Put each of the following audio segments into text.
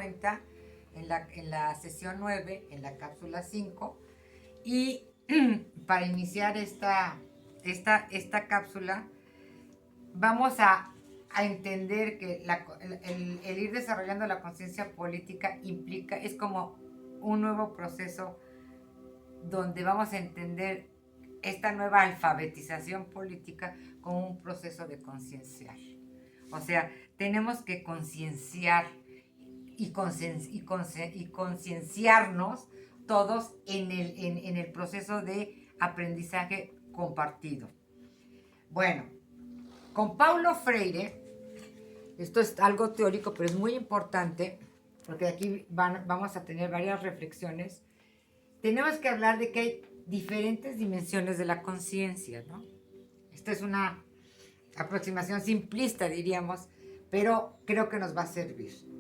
cuenta en la sesión 9, en la cápsula 5. Y para iniciar esta cápsula, vamos a entender que el ir desarrollando la conciencia política es como un nuevo proceso donde vamos a entender esta nueva alfabetización política como un proceso de concienciar. O sea, tenemos que concienciar y concienciarnos todos en el proceso de aprendizaje compartido. Bueno, con Paulo Freire, esto es algo teórico, pero es muy importante, porque aquí vamos a tener varias reflexiones. Tenemos que hablar de que hay diferentes dimensiones de la conciencia, ¿no? Esta es una aproximación simplista, diríamos, pero creo que nos va a servir.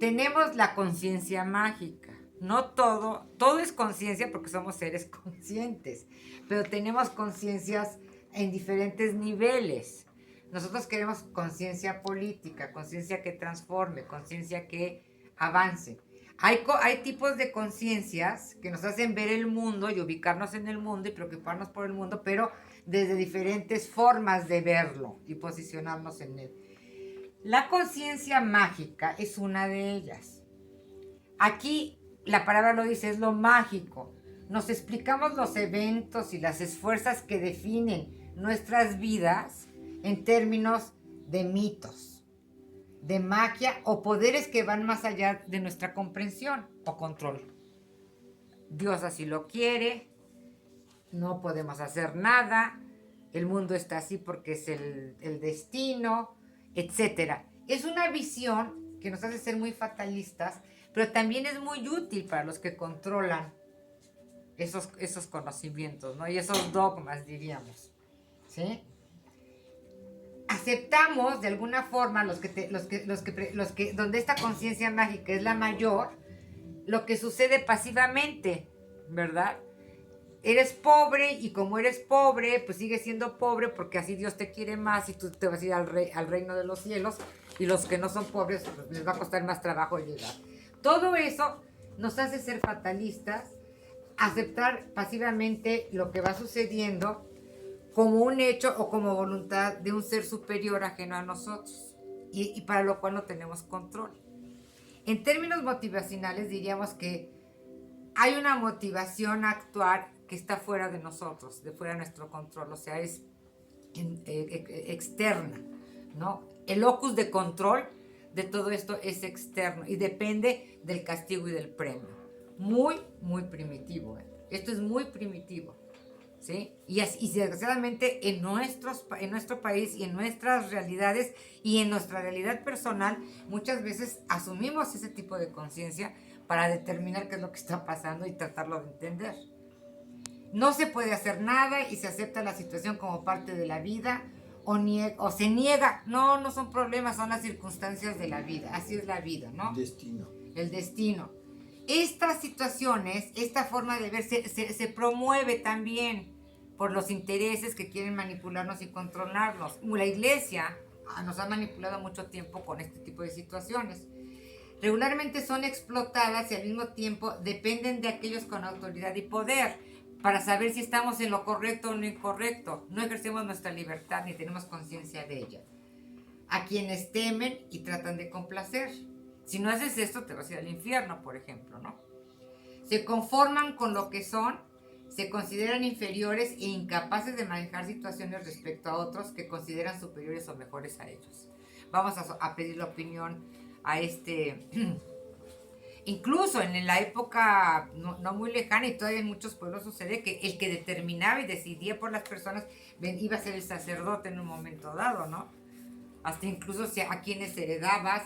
Tenemos la conciencia mágica. No todo es conciencia porque somos seres conscientes, pero tenemos conciencias en diferentes niveles. Nosotros queremos conciencia política, conciencia que transforme, conciencia que avance. Hay tipos de conciencias que nos hacen ver el mundo y ubicarnos en el mundo y preocuparnos por el mundo, pero desde diferentes formas de verlo y posicionarnos en él. La conciencia mágica es una de ellas. Aquí la palabra lo dice, es lo mágico. Nos explicamos los eventos y las esfuerzas que definen nuestras vidas en términos de mitos, de magia o poderes que van más allá de nuestra comprensión o control. Dios así lo quiere, no podemos hacer nada, el mundo está así porque es el destino, etc. Es una visión que nos hace ser muy fatalistas, pero también es muy útil para los que controlan esos conocimientos, ¿no? Y esos dogmas, diríamos, ¿sí? Aceptamos de alguna forma donde esta conciencia mágica es la mayor, lo que sucede pasivamente, ¿verdad? Eres pobre y como eres pobre, pues sigues siendo pobre porque así Dios te quiere más y tú te vas a ir al reino de los cielos, y los que no son pobres pues les va a costar más trabajo llegar. Todo eso nos hace ser fatalistas, aceptar pasivamente lo que va sucediendo como un hecho o como voluntad de un ser superior ajeno a nosotros y para lo cual no tenemos control. En términos motivacionales diríamos que hay una motivación a actuar que está fuera de nosotros, de fuera de nuestro control, o sea, es externa, ¿no? El locus de control de todo esto es externo y depende del castigo y del premio. Muy, muy primitivo, ¿eh? Esto es muy primitivo, ¿sí? Y desgraciadamente en nuestro país y en nuestras realidades y en nuestra realidad personal, muchas veces asumimos ese tipo de conciencia para determinar qué es lo que está pasando y tratarlo de entender. No se puede hacer nada y se acepta la situación como parte de la vida o se niega. No son problemas, son las circunstancias de la vida. Así es la vida, ¿no? El destino. Estas situaciones, esta forma de ver, se promueve también por los intereses que quieren manipularnos y controlarnos. La iglesia nos ha manipulado mucho tiempo con este tipo de situaciones. Regularmente son explotadas y al mismo tiempo dependen de aquellos con autoridad y poder para saber si estamos en lo correcto o en lo incorrecto. No ejercemos nuestra libertad ni tenemos conciencia de ella. A quienes temen y tratan de complacer. Si no haces esto, te vas a ir al infierno, por ejemplo, ¿no? Se conforman con lo que son, se consideran inferiores e incapaces de manejar situaciones respecto a otros que consideran superiores o mejores a ellos. Vamos a pedir la opinión a incluso en la época no muy lejana y todavía en muchos pueblos sucede que el que determinaba y decidía por las personas iba a ser el sacerdote en un momento dado, ¿no? Hasta incluso a quienes heredabas,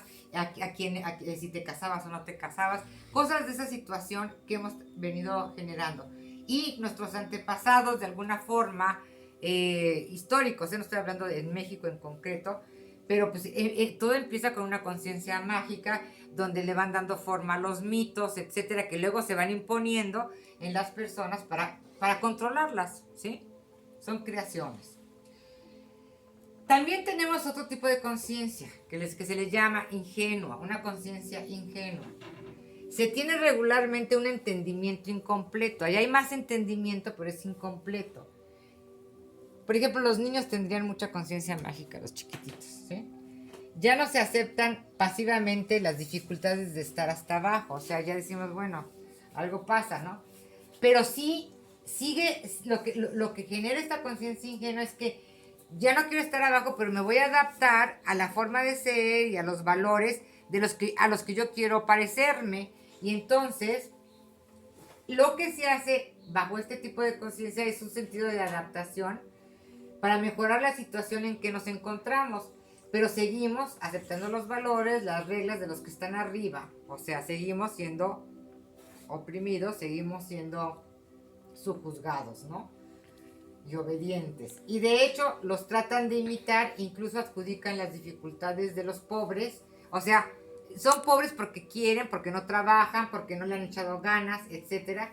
si te casabas o no te casabas, cosas de esa situación que hemos venido generando. Y nuestros antepasados, de alguna forma, históricos, no estoy hablando de México en concreto, pero pues todo empieza con una conciencia mágica donde le van dando forma a los mitos, etcétera, que luego se van imponiendo en las personas para controlarlas, ¿sí? Son creaciones. También tenemos otro tipo de conciencia que se le llama ingenua, una conciencia ingenua. se tiene regularmente un entendimiento incompleto. Ahí hay más entendimiento, pero es incompleto. Por ejemplo, los niños tendrían mucha conciencia mágica, los chiquititos, ¿sí? Ya no se aceptan pasivamente las dificultades de estar hasta abajo. O sea, ya decimos, bueno, algo pasa, ¿no? Pero sí sigue, lo que genera esta conciencia ingenua es que ya no quiero estar abajo, pero me voy a adaptar a la forma de ser y a los valores a los que yo quiero parecerme. Y entonces, lo que se hace bajo este tipo de conciencia es un sentido de adaptación para mejorar la situación en que nos encontramos. Pero seguimos aceptando los valores, las reglas de los que están arriba. O sea, seguimos siendo oprimidos, seguimos siendo subjuzgados, ¿no? Y obedientes. Y de hecho los tratan de imitar, incluso adjudican las dificultades de los pobres. O sea, son pobres porque quieren, porque no trabajan, porque no le han echado ganas, etc.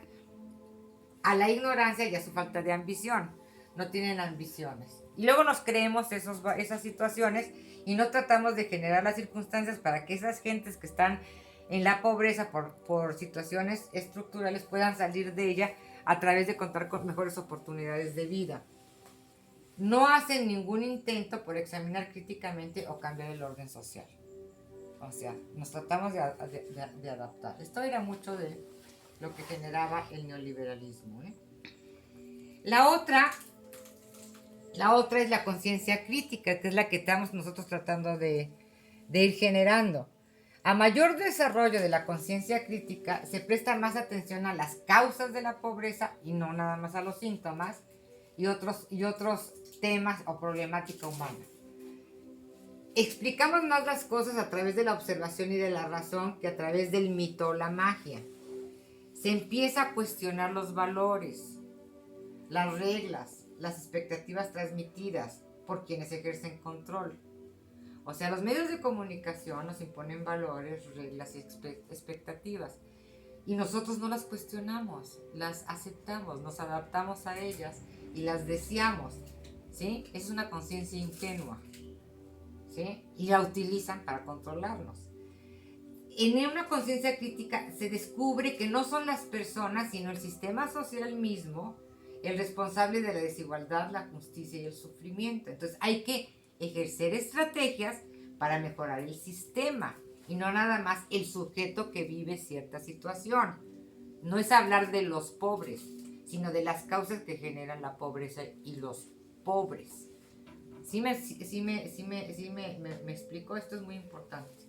A la ignorancia y a su falta de ambición. No tienen ambiciones. Y luego nos creemos esas situaciones y no tratamos de generar las circunstancias para que esas gentes que están en la pobreza por situaciones estructurales puedan salir de ella a través de contar con mejores oportunidades de vida. No hacen ningún intento por examinar críticamente o cambiar el orden social. O sea, nos tratamos de adaptar. Esto era mucho de lo que generaba el neoliberalismo, ¿eh? La otra es la conciencia crítica, que es la que estamos nosotros tratando de ir generando. A mayor desarrollo de la conciencia crítica, se presta más atención a las causas de la pobreza y no nada más a los síntomas y otros temas o problemática humana. Explicamos más las cosas a través de la observación y de la razón que a través del mito o la magia. Se empieza a cuestionar los valores, las reglas, las expectativas transmitidas por quienes ejercen control. O sea, los medios de comunicación nos imponen valores, reglas y expectativas. Y nosotros no las cuestionamos, las aceptamos, nos adaptamos a ellas y las deseamos, ¿sí? Es una conciencia ingenua, ¿sí? Y la utilizan para controlarnos. En una conciencia crítica se descubre que no son las personas, sino el sistema social mismo, el responsable de la desigualdad, la justicia y el sufrimiento. Entonces hay que ejercer estrategias para mejorar el sistema y no nada más el sujeto que vive cierta situación. No es hablar de los pobres, sino de las causas que generan la pobreza y los pobres. ¿Sí me explico? Esto es muy importante.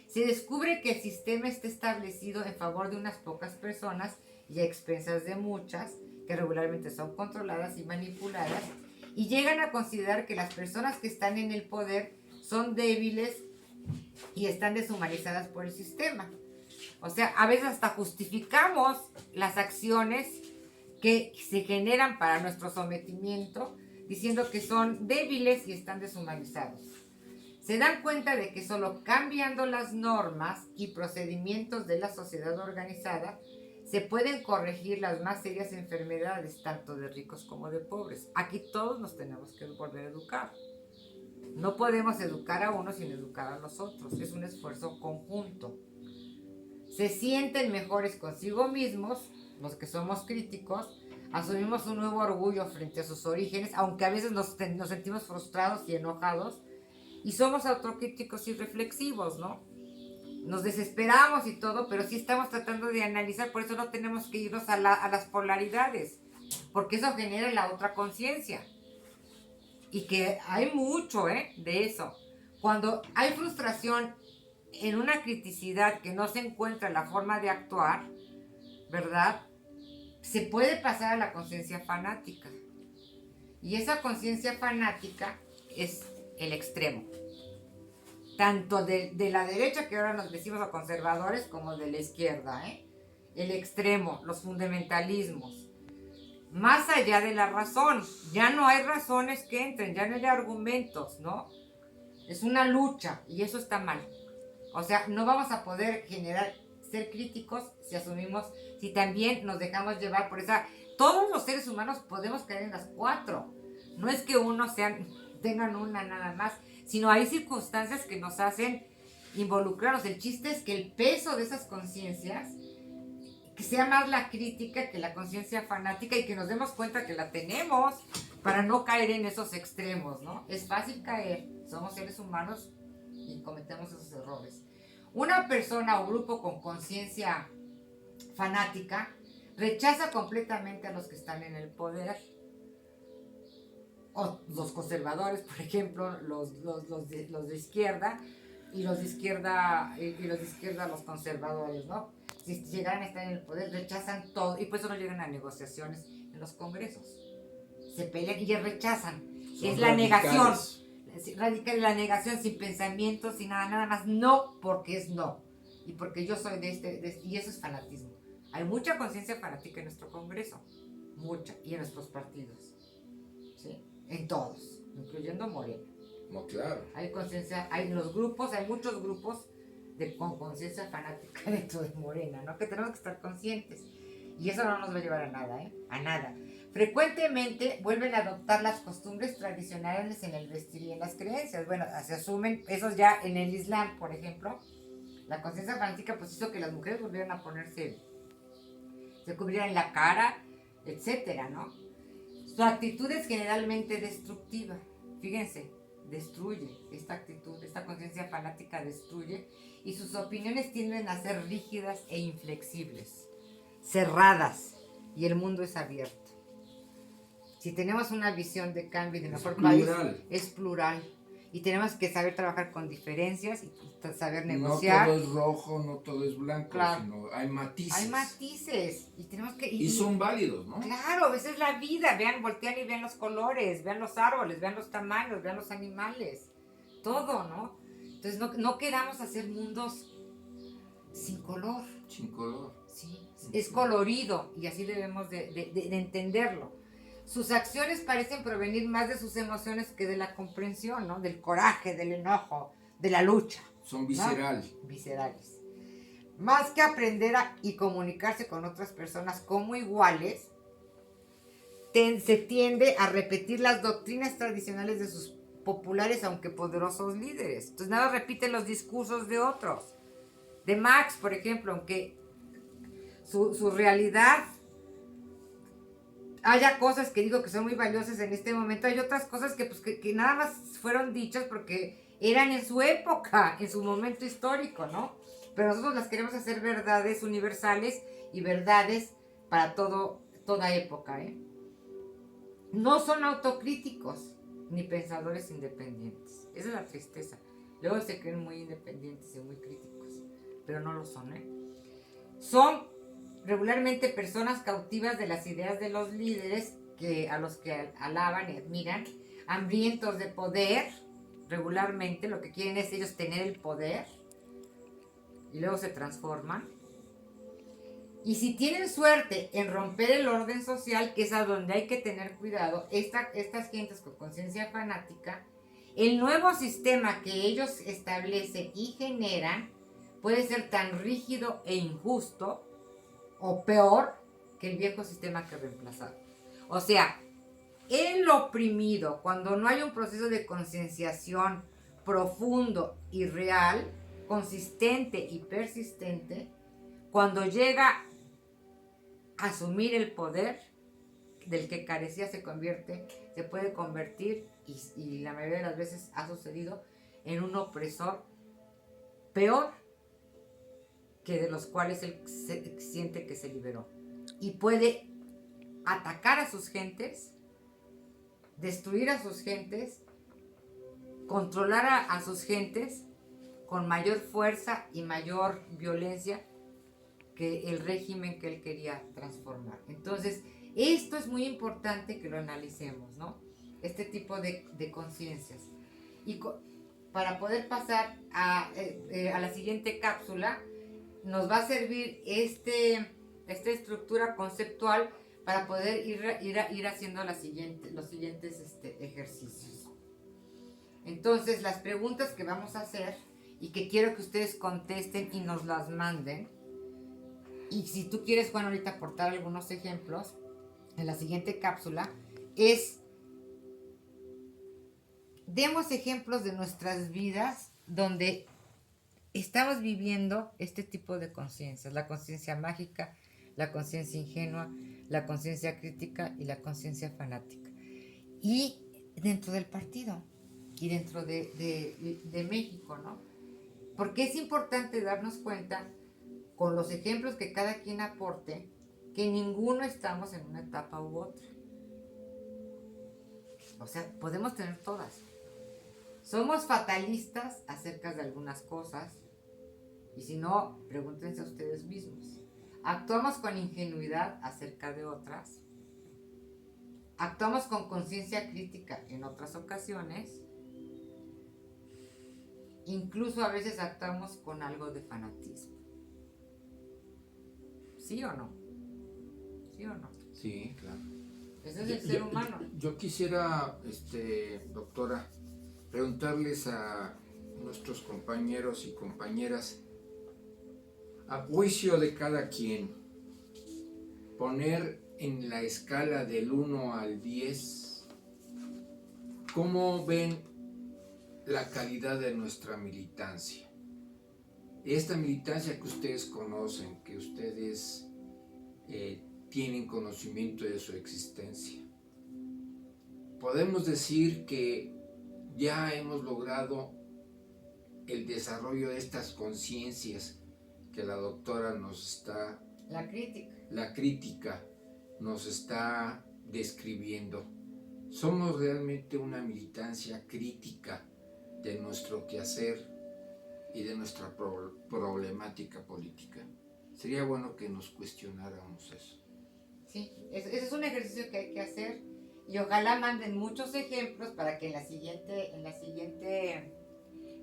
Se descubre que el sistema está establecido en favor de unas pocas personas y a expensas de muchas, que regularmente son controladas y manipuladas, y llegan a considerar que las personas que están en el poder son débiles y están deshumanizadas por el sistema. O sea, a veces hasta justificamos las acciones que se generan para nuestro sometimiento, diciendo que son débiles y están deshumanizados. Se dan cuenta de que solo cambiando las normas y procedimientos de la sociedad organizada se pueden corregir las más serias enfermedades, tanto de ricos como de pobres. Aquí todos nos tenemos que volver a educar. No podemos educar a unos sin educar a los otros. Es un esfuerzo conjunto. Se sienten mejores consigo mismos, los que somos críticos, asumimos un nuevo orgullo frente a sus orígenes, aunque a veces nos sentimos frustrados y enojados, y somos autocríticos y reflexivos, ¿no? Nos desesperamos y todo, pero sí estamos tratando de analizar, por eso no tenemos que irnos a las polaridades, porque eso genera la otra conciencia. Y que hay mucho de eso. Cuando hay frustración en una criticidad que no se encuentra la forma de actuar, ¿verdad? Se puede pasar a la conciencia fanática. Y esa conciencia fanática es el extremo. Tanto de la derecha, que ahora nos decimos a conservadores, como de la izquierda, el extremo, los fundamentalismos. Más allá de la razón, ya no hay razones que entren, ya no hay argumentos, ¿no? Es una lucha y eso está mal. O sea, no vamos a poder ser críticos si también nos dejamos llevar por esa... Todos los seres humanos podemos caer en las cuatro. No es que tengan una nada más, sino hay circunstancias que nos hacen involucrarnos. El chiste es que el peso de esas conciencias, que sea más la crítica que la conciencia fanática y que nos demos cuenta que la tenemos para no caer en esos extremos, ¿no? Es fácil caer, somos seres humanos y cometemos esos errores. Una persona o grupo con conciencia fanática rechaza completamente a los que están en el poder, o los conservadores, por ejemplo, los de izquierda, y los de izquierda los conservadores, ¿no? Si llegaran a estar en el poder, rechazan todo, y por eso no llegan a negociaciones en los congresos. Se pelean y rechazan. Son es la negación. radicales. Radical la negación, sin pensamiento, sin nada más. No, porque es no. Y porque yo soy de este, y eso es fanatismo. Hay mucha conciencia fanática en nuestro congreso. Mucha. Y en nuestros partidos. ¿Sí? En todos. Incluyendo Morena. No, claro. Hay conciencia, hay los grupos, hay muchos grupos con conciencia fanática dentro de Morena, ¿no? Que tenemos que estar conscientes. Y eso no nos va a llevar a nada, ¿eh? A nada. Frecuentemente vuelven a adoptar las costumbres tradicionales en el vestir y en las creencias. Bueno, se asumen, esos ya en el Islam, por ejemplo, la conciencia fanática pues hizo que las mujeres volvieran a ponerse, se cubrieran la cara, etcétera, ¿no? Su actitud es generalmente destructiva. Fíjense, destruye esta actitud, esta conciencia fanática destruye, y sus opiniones tienden a ser rígidas e inflexibles, cerradas, y el mundo es abierto. Si tenemos una visión de cambio y de mejor país, es plural. Y tenemos que saber trabajar con diferencias y saber negociar. No todo es rojo, no todo es blanco, claro. Sino hay matices. Hay matices. Y tenemos que. Y son válidos, ¿no? Claro, esa es la vida. Vean, voltean y vean los colores, vean los árboles, vean los tamaños, vean los animales. Todo, ¿no? Entonces no queramos hacer mundos sin color. Sin color. Sí, es colorido y así debemos de entenderlo. Sus acciones parecen provenir más de sus emociones que de la comprensión, ¿no? Del coraje, del enojo, de la lucha. Son viscerales. ¿No? Viscerales. Más que aprender y comunicarse con otras personas como iguales, se tiende a repetir las doctrinas tradicionales de sus populares aunque poderosos líderes. Entonces nada repite los discursos de otros. De Marx, por ejemplo, aunque su realidad haya cosas que digo que son muy valiosas en este momento, hay otras cosas que nada más fueron dichas porque eran en su época, en su momento histórico, ¿no? Pero nosotros las queremos hacer verdades universales y verdades para toda época, ¿eh? No son autocríticos ni pensadores independientes. Esa es la tristeza. Luego se creen muy independientes y muy críticos, pero no lo son, ¿eh? Son regularmente personas cautivas de las ideas de los líderes a los que alaban y admiran, hambrientos de poder. Regularmente lo que quieren es ellos tener el poder y luego se transforman. Y si tienen suerte en romper el orden social, que es a donde hay que tener cuidado, estas gentes con conciencia fanática, el nuevo sistema que ellos establecen y generan puede ser tan rígido e injusto o peor que el viejo sistema que reemplazaron. O sea, el oprimido, cuando no hay un proceso de concienciación profundo y real, consistente y persistente, cuando llega a asumir el poder del que carecía, se puede convertir, y la mayoría de las veces ha sucedido, en un opresor peor que de los cuales él siente que se liberó. Y puede atacar a sus gentes, destruir a sus gentes, controlar a sus gentes con mayor fuerza y mayor violencia que el régimen que él quería transformar. Entonces, esto es muy importante que lo analicemos, ¿no? Este tipo de conciencias. Y para poder pasar a la siguiente cápsula, nos va a servir esta estructura conceptual para poder ir haciendo los siguientes ejercicios. Entonces, las preguntas que vamos a hacer y que quiero que ustedes contesten y nos las manden, y si tú quieres, Juan, ahorita aportar algunos ejemplos en la siguiente cápsula, demos ejemplos de nuestras vidas donde estamos viviendo este tipo de conciencias, la conciencia mágica, la conciencia ingenua, la conciencia crítica y la conciencia fanática. Y dentro del partido y dentro de México, ¿no? Porque es importante darnos cuenta, con los ejemplos que cada quien aporte, que ninguno estamos en una etapa u otra. O sea, podemos tener todas. Somos fatalistas acerca de algunas cosas, y si no, pregúntense a ustedes mismos. Actuamos con ingenuidad acerca de otras. Actuamos con conciencia crítica en otras ocasiones. Incluso a veces actuamos con algo de fanatismo. ¿Sí o no? ¿Sí o no? Sí, claro. Ese es el ser humano. Yo quisiera, doctora, preguntarles a nuestros compañeros y compañeras, a juicio de cada quien, poner en la escala del 1 al 10, ¿cómo ven la calidad de nuestra militancia? Esta militancia que ustedes conocen, que ustedes tienen conocimiento de su existencia. Podemos decir que ya hemos logrado el desarrollo de estas conciencias que la doctora nos está... La crítica nos está describiendo. Somos realmente una militancia crítica de nuestro quehacer y de nuestra problemática política. Sería bueno que nos cuestionáramos eso. Sí, ese es un ejercicio que hay que hacer, y ojalá manden muchos ejemplos para que en la siguiente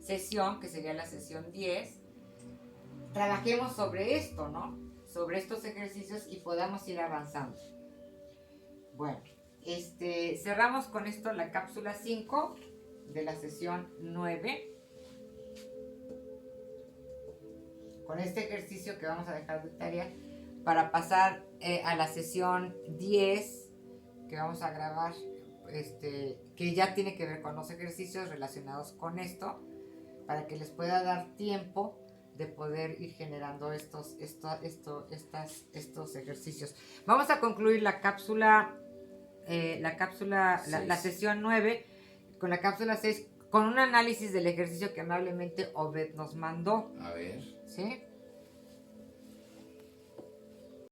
sesión, que sería la sesión 10, trabajemos sobre esto, ¿no? Sobre estos ejercicios y podamos ir avanzando. Bueno, cerramos con esto la cápsula 5 de la sesión 9. Con este ejercicio que vamos a dejar de tarea para pasar a la sesión 10 que vamos a grabar, que ya tiene que ver con los ejercicios relacionados con esto, para que les pueda dar tiempo de poder ir generando estos ejercicios. Vamos a concluir la sesión 9 con la cápsula 6, con un análisis del ejercicio que amablemente Obed nos mandó. A ver. ¿Sí?